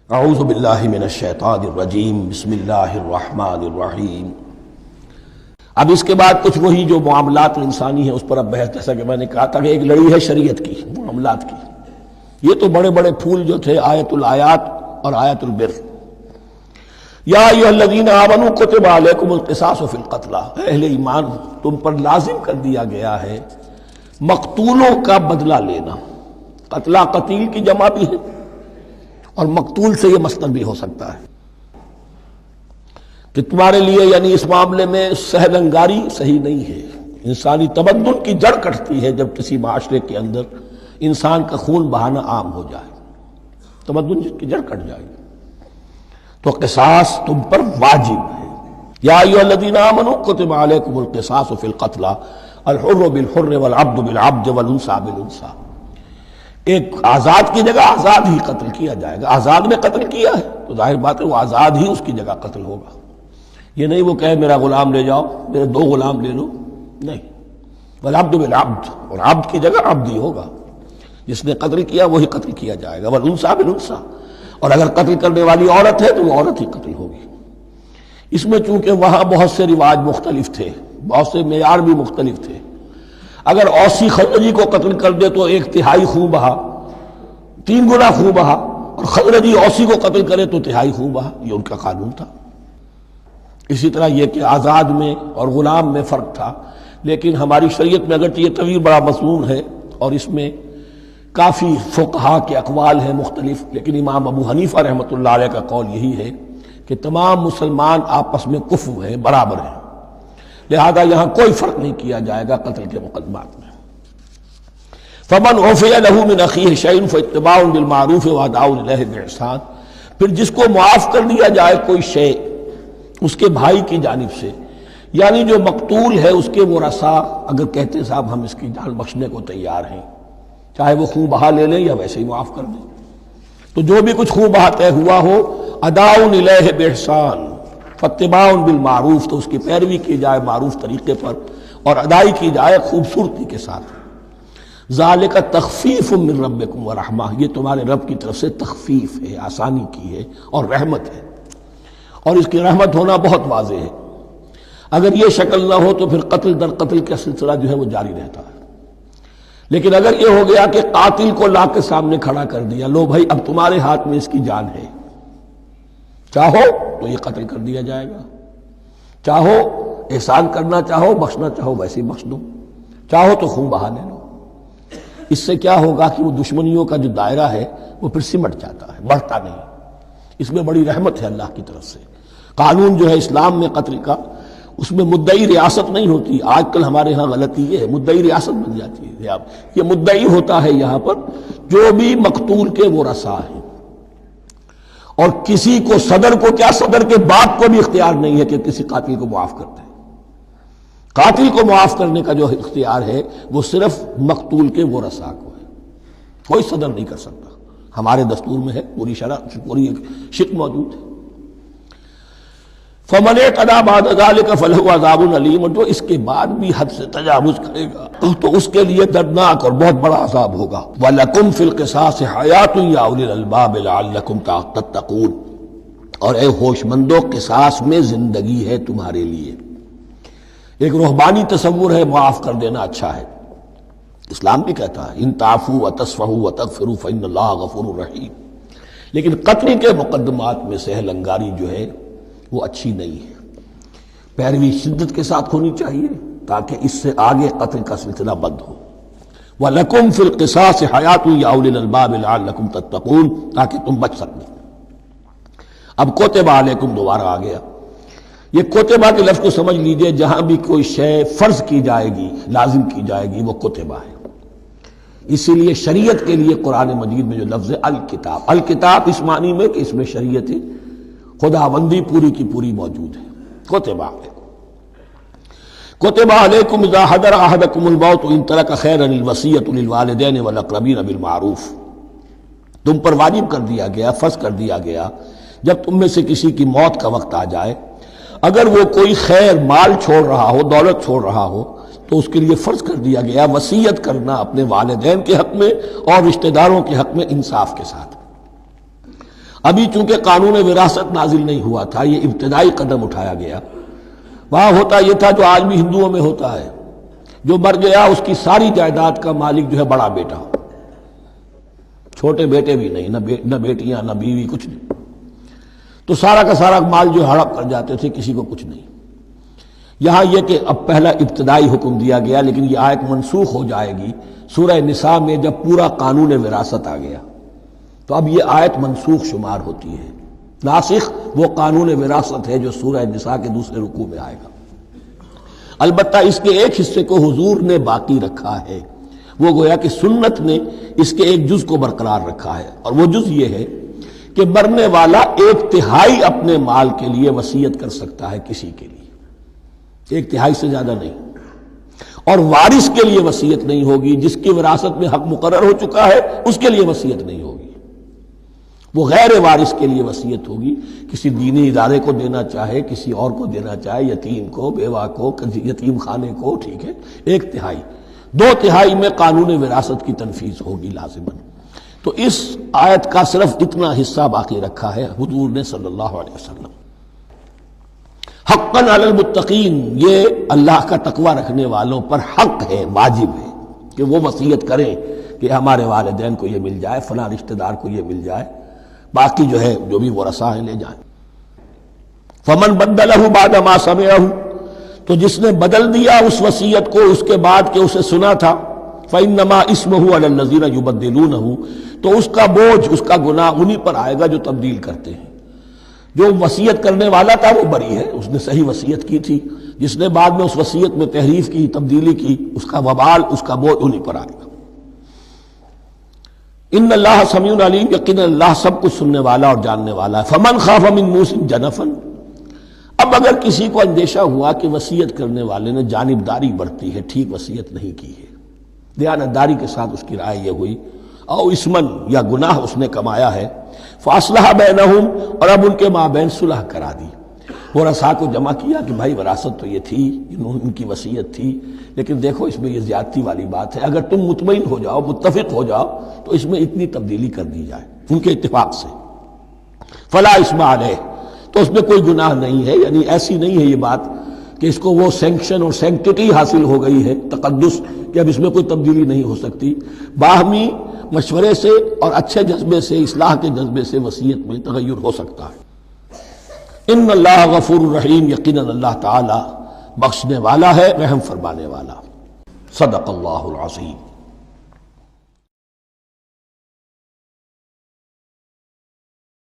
اعوذ باللہ من الشیطان الرجیم بسم اللہ الرحمن الرحیم۔ اب اس کے بعد کچھ وہی جو معاملات انسانی ہیں اس پر اب بحث، جیسا کہ میں نے کہا تھا کہ ایک لڑی ہے شریعت کی، معاملات کی۔ یہ تو بڑے بڑے پھول جو تھے آیت الآیات اور آیت البر۔ یا ایھا الذین آمنوا کتب علیکم القصاص فی القتلی، اہل ایمان تم پر لازم کر دیا گیا ہے مقتولوں کا بدلہ لینا۔ قتلہ قتیل کی جمع بھی ہے اور مقتول سے یہ مصدر بھی ہو سکتا ہے کہ تمہارے لیے یعنی اس معاملے میں سہل انگاری صحیح نہیں ہے۔ انسانی تمدن کی جڑ کٹتی ہے جب کسی معاشرے کے اندر انسان کا خون بہانا عام ہو جائے، تمدن کی جڑ کٹ جائے، تو قصاص تم پر واجب ہے۔ یا ایھا الذین آمنوا کتب علیکم القصاص فی القتلی الحر بالحر والعبد بالعبد والانثى بالانثى۔ ایک آزاد کی جگہ آزاد ہی قتل کیا جائے گا۔ آزاد نے قتل کیا ہے تو ظاہر بات ہے وہ آزاد ہی اس کی جگہ قتل ہوگا۔ یہ نہیں وہ کہے میرا غلام لے جاؤ، میرے دو غلام لے لو، نہیں۔ والعبد بالعبد، اور عبد کی جگہ عبد ہی ہوگا، جس نے قتل کیا وہی قتل کیا جائے گا۔ والانثى بالانثى، اور اگر قتل کرنے والی عورت ہے تو وہ عورت ہی قتل ہوگی۔ اس میں چونکہ وہاں بہت سے رواج مختلف تھے، بہت سے معیار بھی مختلف تھے۔ اگر اوسی خزرجی کو قتل کر دے تو 1/3 خون بہا، 3 گنا خون بہا، اور خزرجی اوسی کو قتل کرے تو 1/3 خون بہا، یہ ان کا قانون تھا۔ اسی طرح یہ کہ آزاد میں اور غلام میں فرق تھا، لیکن ہماری شریعت میں اگرچہ یہ طویل بڑا مضمون ہے اور اس میں کافی فقہا کے اقوال ہیں مختلف، لیکن امام ابو حنیفہ رحمۃ اللہ علیہ کا قول یہی ہے کہ تمام مسلمان آپس میں کفو ہیں، برابر ہیں، لہذا یہاں کوئی فرق نہیں کیا جائے گا قتل کے مقدمات میں۔ فمن عفی لہ من اخیہ شیء فاتباع بالمعروف واداء الیہ باحسان، پھر جس کو معاف کر دیا جائے کوئی شے اس کے بھائی کی جانب سے، یعنی جو مقتول ہے اس کے ورثاء اگر کہتے صاحب ہم اس کی جان بخشنے کو تیار ہیں، چاہے وہ خون بہا لے لیں یا ویسے ہی معاف کر دیں، تو جو بھی کچھ خون بہا طے ہوا ہو اداء الیہ باحسان فاتباع بالمعروف، تو اس کی پیروی کی جائے معروف طریقے پر اور ادائی کی جائے خوبصورتی کے ساتھ۔ ذالک تخفیف من ربکم ورحمہ، یہ تمہارے رب کی طرف سے تخفیف ہے، آسانی کی ہے اور رحمت ہے، اور اس کی رحمت ہونا بہت واضح ہے۔ اگر یہ شکل نہ ہو تو پھر قتل در قتل کا سلسلہ جو ہے وہ جاری رہتا ہے، لیکن اگر یہ ہو گیا کہ قاتل کو لا کے سامنے کھڑا کر دیا، لو بھائی اب تمہارے ہاتھ میں اس کی جان ہے، چاہو تو یہ قتل کر دیا جائے گا، چاہو احسان کرنا چاہو بخشنا چاہو ویسے ہی بخش دو، چاہو تو خون بہا لے لو۔ اس سے کیا ہوگا کہ وہ دشمنیوں کا جو دائرہ ہے وہ پھر سمٹ جاتا ہے، بڑھتا نہیں۔ اس میں بڑی رحمت ہے اللہ کی طرف سے۔ قانون جو ہے اسلام میں قتل کا، اس میں مدعی ریاست نہیں ہوتی۔ آج کل ہمارے ہاں غلطی یہ ہے، مدعی ریاست بن جاتی ہے۔ یہ مدعی ہوتا ہے یہاں پر جو بھی مقتول کے ورثاء ہیں، اور کسی کو صدر کو کیا، صدر کے باپ کو بھی اختیار نہیں ہے کہ کسی قاتل کو معاف کر دے۔ قاتل کو معاف کرنے کا جو اختیار ہے وہ صرف مقتول کے ورثاء کو ہے، کوئی صدر نہیں کر سکتا۔ ہمارے دستور میں ہے، پوری شرع پوری شق موجود ہے۔ فمن اعتدی بعد ذلک فلہ عذاب علیم، اور جو اس کے بعد بھی حد سے تجاوز کرے گا تو اس کے لیے دردناک اور بہت بڑا عذاب ہوگا۔ وَلَكُمْ فِي الْقِصَاصِ حَيَاةٌ يَا أُولِي الْأَلْبَابِ لَعَلَّكُمْ تَتَّقُونَ، اور اے ہوش مندو قصاص میں زندگی ہے تمہارے لیے۔ ایک روحانی تصور ہے معاف کر دینا اچھا ہے، اسلام بھی کہتا ہے ان تعفوا وتصفحوا وتغفروا فإن اللہ غفور رحیم، لیکن قتل کے مقدمات میں سہل انگاری جو ہے وہ اچھی نہیں ہے، پیروی شدت کے ساتھ ہونی چاہیے تاکہ اس سے آگے قتل کا سلسلہ بند ہو۔ وَلَكُمْ فِي الْقِصَاصِ حَيَاةٌ يَا أُولِي الْأَلْبَابِ لَعَلَّكُمْ تَتَّقُونَ، تاکہ تم بچ سکیں۔ اب کتب علیکم دوبارہ آ گیا۔ یہ کتبہ کے لفظ کو سمجھ لیجئے، جہاں بھی کوئی شے فرض کی جائے گی، لازم کی جائے گی، وہ کتبہ ہے۔ اسی لیے شریعت کے لیے قرآن مجید میں جو لفظ ہے الکتاب، الکتاب اس معنی میں کہ اس میں شریعت خداوندی پوری کی پوری موجود ہے۔ کتب علیکم اذا حضر احدکم الموت ان ترک خیرا الوصیۃ للوالدین والاقربین بالمعروف، تم پر واجب کر دیا گیا، فرض کر دیا گیا جب تم میں سے کسی کی موت کا وقت آ جائے، اگر وہ کوئی خیر مال چھوڑ رہا ہو، دولت چھوڑ رہا ہو، تو اس کے لیے فرض کر دیا گیا وصیت کرنا اپنے والدین کے حق میں اور رشتہ داروں کے حق میں انصاف کے ساتھ۔ ابھی چونکہ قانون وراثت نازل نہیں ہوا تھا، یہ ابتدائی قدم اٹھایا گیا۔ وہاں ہوتا یہ تھا جو آج بھی ہندوؤں میں ہوتا ہے، جو مر گیا اس کی ساری جائیداد کا مالک جو ہے بڑا بیٹا، چھوٹے بیٹے بھی نہیں، نہ بیٹیاں نہ بیوی، کچھ نہیں، تو سارا کا سارا مال جو ہڑپ کر جاتے تھے، کسی کو کچھ نہیں۔ یہاں یہ کہ اب پہلا ابتدائی حکم دیا گیا، لیکن یہ آیت منسوخ ہو جائے گی سورہ نساء میں جب پورا قانون وراثت آ گیا، تو اب یہ آیت منسوخ شمار ہوتی ہے۔ ناسخ وہ قانون وراثت ہے جو سورہ نساء کے دوسرے رکوع میں آئے گا۔ البتہ اس کے ایک حصے کو حضور نے باقی رکھا ہے، وہ گویا کہ سنت نے اس کے ایک جز کو برقرار رکھا ہے، اور وہ جز یہ ہے کہ مرنے والا 1/3 اپنے مال کے لیے وصیت کر سکتا ہے کسی کے لیے، 1/3 سے زیادہ نہیں، اور وارث کے لیے وصیت نہیں ہوگی، جس کی وراثت میں حق مقرر ہو چکا ہے اس کے لیے وصیت نہیں ہوگی، وہ غیر وارث کے لیے وصیت ہوگی، کسی دینی ادارے کو دینا چاہے، کسی اور کو دینا چاہے، یتیم کو، بیوہ کو، یتیم خانے کو، ٹھیک ہے، 1/3، 2/3 میں قانون وراثت کی تنفیذ ہوگی لازماً۔ تو اس آیت کا صرف اتنا حصہ باقی رکھا ہے حضور نے صلی اللہ علیہ وسلم۔ حقاً علی المتقین، یہ اللہ کا تقوی رکھنے والوں پر حق ہے، واجب ہے کہ وہ وصیت کریں کہ ہمارے والدین کو یہ مل جائے، فلاں رشتہ دار کو یہ مل جائے، باقی جو ہے جو بھی ورثاء ہیں لے جائیں۔ فمن بدلہ بعد ما سمعہ، تو جس نے بدل دیا اس وصیت کو اس کے بعد کہ اسے سنا تھا، فإنما اسمہ علی الذین یبدلونہ، تو اس کا بوجھ، اس کا گناہ انہی پر آئے گا جو تبدیل کرتے ہیں۔ جو وصیت کرنے والا تھا وہ بری ہے، اس نے صحیح وصیت کی تھی، جس نے بعد میں اس وصیت میں تحریف کی، تبدیلی کی، اس کا وبال، اس کا بوجھ انہی پر آئے گا۔ ان اللہ سمیع علیم، یقینا اللہ سب کچھ سننے والا اور جاننے والا ہے۔ فمن خاف من موص جنفا، اب اگر کسی کو اندیشہ ہوا کہ وصیت کرنے والے نے جانبداری برتی ہے، ٹھیک وصیت نہیں کی ہے، دیانتداری کے ساتھ اس کی رائے یہ ہوئی، او اسمن، یا گناہ اس نے کمایا ہے، فاصلح بینہم، اور اب ان کے مابین صلح کرا دی، ورثاء کو جمع کیا کہ بھائی وراثت تو یہ تھی، ان کی وصیت تھی، لیکن دیکھو اس میں یہ زیادتی والی بات ہے، اگر تم مطمئن ہو جاؤ، متفق ہو جاؤ تو اس میں اتنی تبدیلی کر دی جائے ان کے اتفاق سے، فلا اثم علیہ، تو اس میں کوئی گناہ نہیں ہے، یعنی ایسی نہیں ہے یہ بات کہ اس کو وہ سینکشن اور سینکٹیٹی حاصل ہو گئی ہے، تقدس، کہ اب اس میں کوئی تبدیلی نہیں ہو سکتی، باہمی مشورے سے اور اچھے جذبے سے، اصلاح کے جذبے سے وصیت میں تغیر ہو سکتا ہے۔ ان اللہ غفور الرحیم، یقیناً اللہ تعالی بخشنے والا ہے، رحم فرمانے والا۔ صدق اللہ العظیم۔